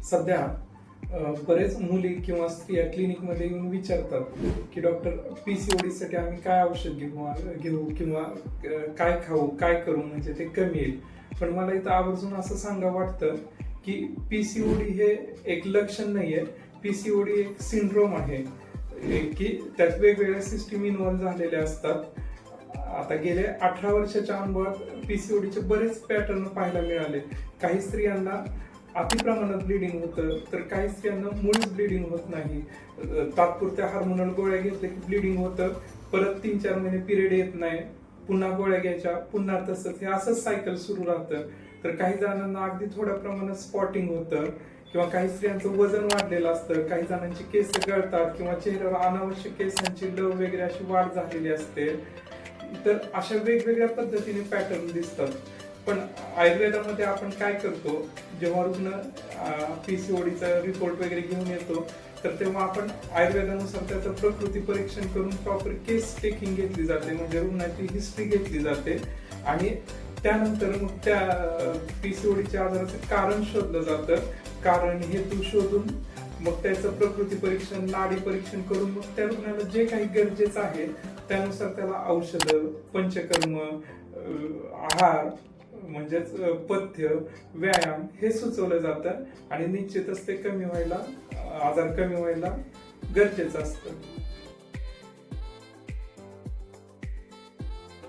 सध्या बरेच मुली किंवा स्त्रिया क्लिनिकमध्ये येऊन विचारतात की डॉक्टर PCOD साठी आम्ही काय औषध घेऊ किंवा काय खाऊ काय करू म्हणजे ते कमी येईल. पण मला इथं आवर्जून असं सांगा वाटतं की PCOD हे एक लक्षण नाहीये, PCOD एक सिंड्रोम आहे की त्यात वेगवेगळ्या सिस्टीम इन्व्हॉल्व्ह झालेल्या असतात. आता गेल्या 18 वर्षाच्या अनुभवात PCODचे बरेच पॅटर्न पाहायला मिळाले. काही स्त्रियांना अति प्रमाणात ब्लिडिंग होतं, तर काही स्त्रियांना मुळीच ब्लिडिंग होत नाही. तात्पुरत्या हार्मोनल गोळ्या घेतल्या की ब्लिडिंग होतं, परत 3-4 महिने पिरियड येत नाही, पुन्हा गोळ्या घ्यायच्या, पुन्हा तसंच, हे असंच सायकल सुरू राहतं. तर काही जणांना अगदी थोड्या प्रमाणात स्पॉटिंग होतं किंवा काही स्त्रियांचं वजन वाढलेलं असतं, काही जणांची केस गळतात किंवा चेहऱ्यावर अनावश्यक केसांची लव वगैरे अशी वाढ झालेली असते. तर अशा वेगवेगळ्या पद्धतीने पॅटर्न दिसतात. पण आयुर्वेदामध्ये आपण काय करतो, जेव्हा रुग्ण PCODचा रिपोर्ट वगैरे घेऊन येतो तर तेव्हा आपण आयुर्वेदानुसार त्याचं प्रकृती परीक्षण करून प्रॉपर केस टेकिंग घेतली जाते, म्हणजे रुग्णाची हिस्ट्री घेतली जाते आणि त्यानंतर मग त्या PCODच्या आजाराचं कारण शोधलं जातं. कारण हेतू शोधून मग त्याचं प्रकृती परीक्षण, नाडी परीक्षण करून मग त्या रुग्णाला जे काही गरजेचं आहे त्यानुसार त्याला औषधं, पंचकर्म, आहार म्हणजेच पथ्य, व्यायाम हे सुचवलं जातं आणि निश्चितच ते कमी व्हायला, आजार कमी व्हायला गरजेचं असतं.